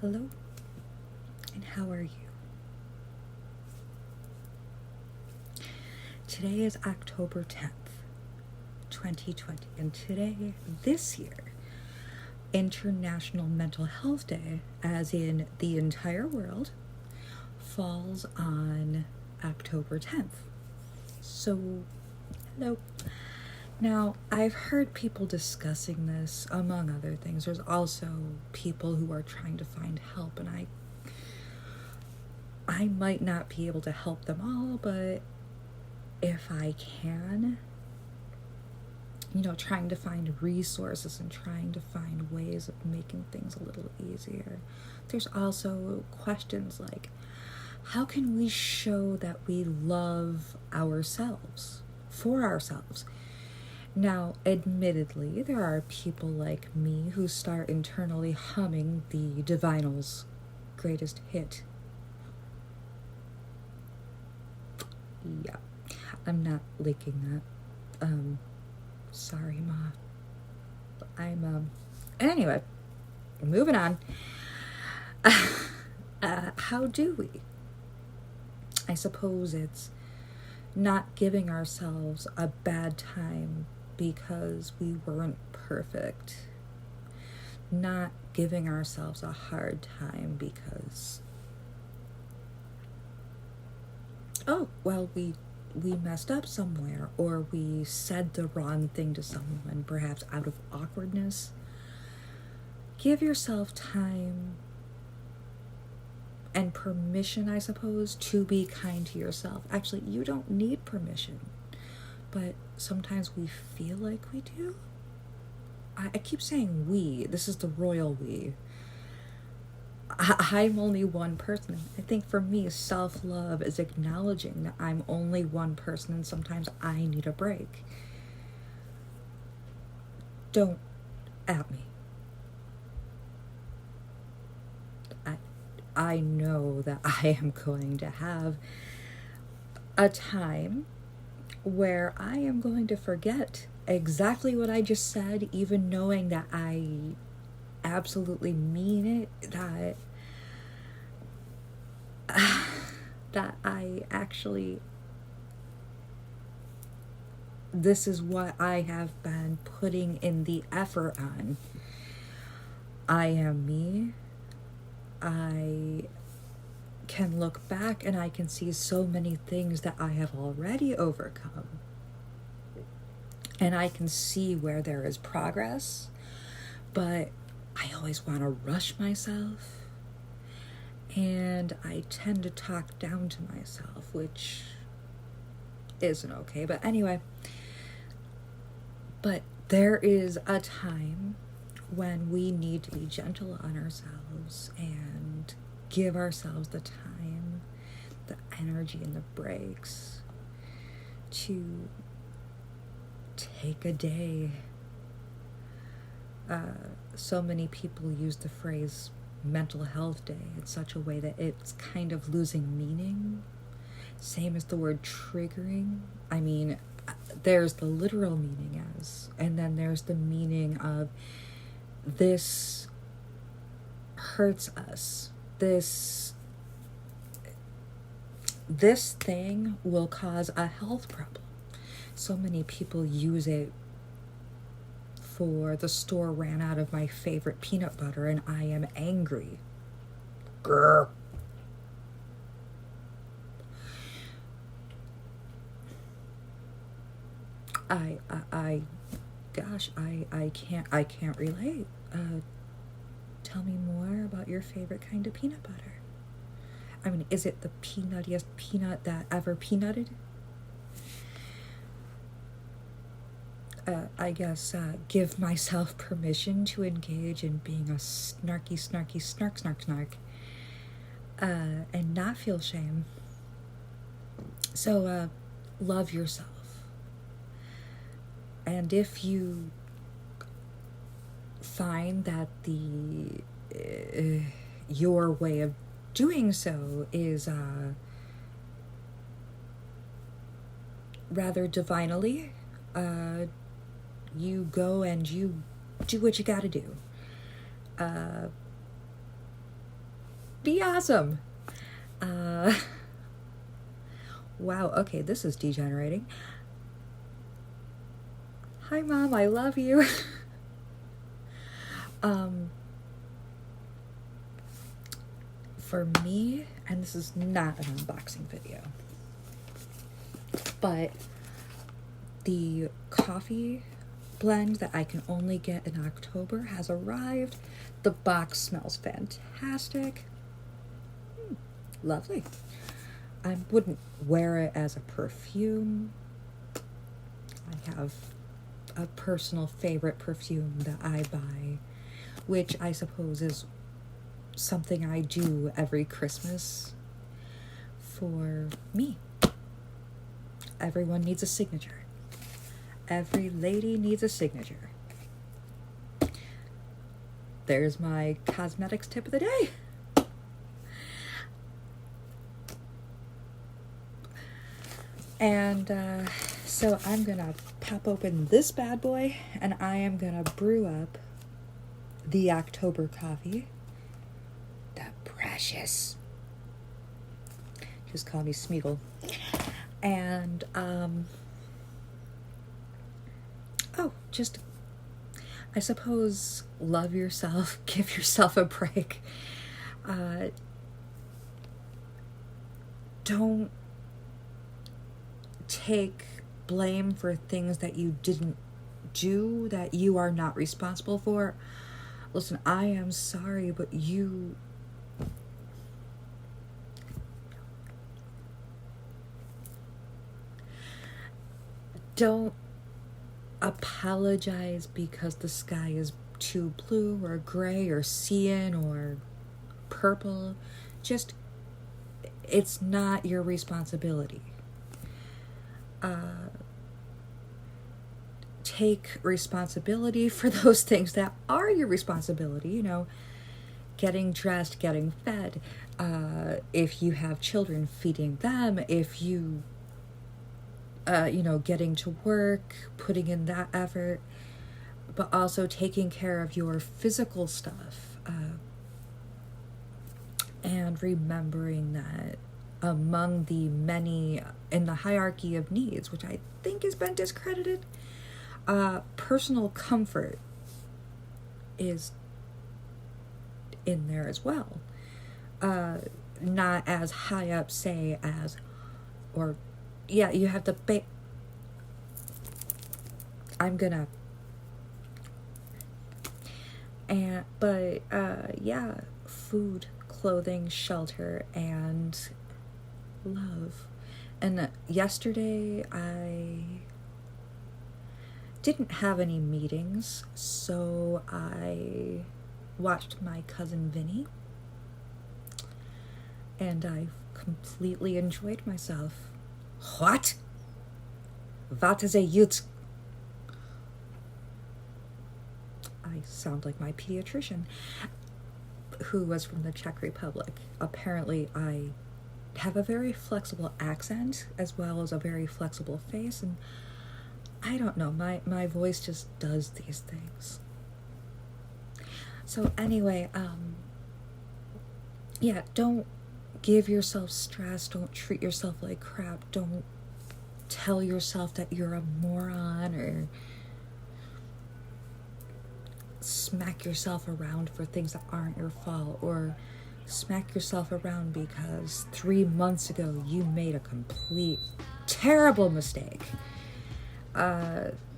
Hello, and how are you? Today is October 10th, 2020, and today, this year, International Mental Health Day, as in the entire world, falls on October 10th. So, hello. Now, I've heard people discussing this, among other things. There's also people who are trying to find help, and I might not be able to help them all, but if I can, trying to find resources and trying to find ways of making things a little easier. There's also questions like, how can we show that we love ourselves, for ourselves? Now, admittedly, there are people like me who start internally humming the Divinal's greatest hit. Yeah, I'm not licking that. Sorry, Ma. Anyway, moving on. How do we? I suppose it's not giving ourselves a bad time because we weren't perfect. Not giving ourselves a hard time because, we messed up somewhere, or we said the wrong thing to someone, perhaps out of awkwardness. Give yourself time and permission, I suppose, to be kind to yourself. Actually, you don't need permission, but sometimes we feel like we do. I keep saying we. This is the royal we. I'm only one person. I think for me, self-love is acknowledging that I'm only one person and sometimes I need a break. Don't at me. I know that I am going to have a time where I am going to forget exactly what I just said, even knowing that I absolutely mean it, that I actually, this is what I have been putting in the effort on. I am me. I can look back and I can see so many things that I have already overcome. And I can see where there is progress, but I always want to rush myself. And I tend to talk down to myself, which isn't okay. But anyway, but there is a time when we need to be gentle on ourselves and give ourselves the time, the energy, and the breaks to take a day. So many people use the phrase mental health day in such a way that it's kind of losing meaning. Same as the word triggering. I mean, there's the literal meaning as, and then there's the meaning of this hurts us. This thing will cause a health problem. So many people use it for the store ran out of my favorite peanut butter and I am angry. Grr. I can't relate. Tell me more about your favorite kind of peanut butter. I mean, is it the peanuttiest peanut that ever peanutted? I guess give myself permission to engage in being a snarky, snark, and not feel shame. So, love yourself. And if you find that your way of doing so is rather divinely, you go and you do what you gotta do. be awesome. Wow, okay, this is degenerating. Hi, Mom, I love you. For me, and this is not an unboxing video, but the coffee blend that I can only get in October has arrived. The box smells fantastic. Lovely. I wouldn't wear it as a perfume. I have a personal favorite perfume that I buy, which I suppose is something I do every Christmas for me. Everyone needs a signature. Every lady needs a signature. There's my cosmetics tip of the day. And so I'm gonna pop open this bad boy and I am gonna brew up the October coffee. The precious. Just call me Smeagol. And just, I suppose, love yourself, give yourself a break. Don't take blame for things that you didn't do, that you are not responsible for. Listen, I am sorry, but you don't apologize because the sky is too blue or gray or cyan or purple. Just, it's not your responsibility. Take responsibility for those things that are your responsibility, you know, getting dressed, getting fed, if you have children, feeding them, if you getting to work, putting in that effort, but also taking care of your physical stuff, and remembering that among the many in the hierarchy of needs, which I think has been discredited, personal comfort is in there as well. Not as high up, say, as, or yeah, you have the food, clothing, shelter, and love. And yesterday I didn't have any meetings, so I watched my cousin Vinny, and I completely enjoyed myself. What? Wat is a youth? I sound like my pediatrician, who was from the Czech Republic. Apparently, I have a very flexible accent as well as a very flexible face, and I don't know, my voice just does these things. So anyway, don't give yourself stress, don't treat yourself like crap, don't tell yourself that you're a moron or smack yourself around for things that aren't your fault, or smack yourself around because 3 months ago you made a complete terrible mistake.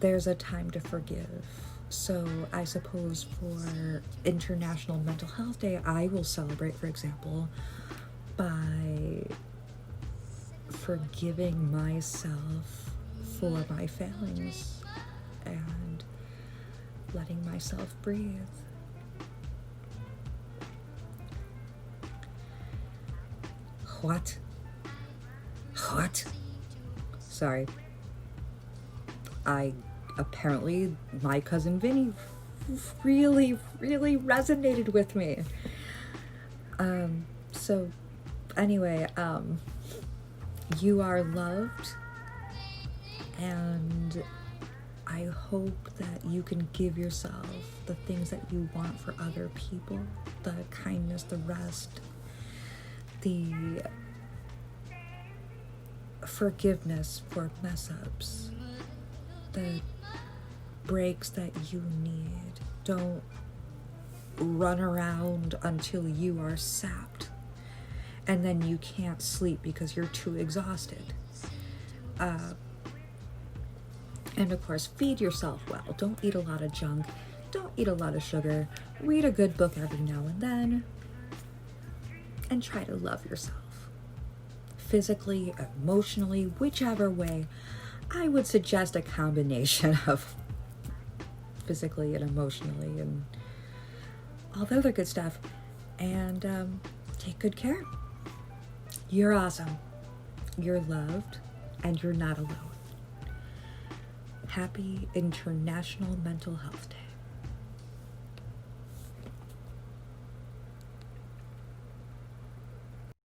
There's a time to forgive. So I suppose for International Mental Health Day, I will celebrate, for example, by forgiving myself for my failings and letting myself breathe. What? Sorry. Apparently, my cousin Vinny really, really resonated with me. So anyway, you are loved, and I hope that you can give yourself the things that you want for other people, the kindness, the rest, the forgiveness for mess ups, the breaks that you need. Don't run around until you are sapped and then you can't sleep because you're too exhausted. And of course, feed yourself well. Don't eat a lot of junk. Don't eat a lot of sugar. Read a good book every now and then. And try to love yourself. Physically, emotionally, whichever way. I would suggest a combination of physically and emotionally and all the other good stuff. And take good care. You're awesome. You're loved. And you're not alone. Happy International Mental Health Day.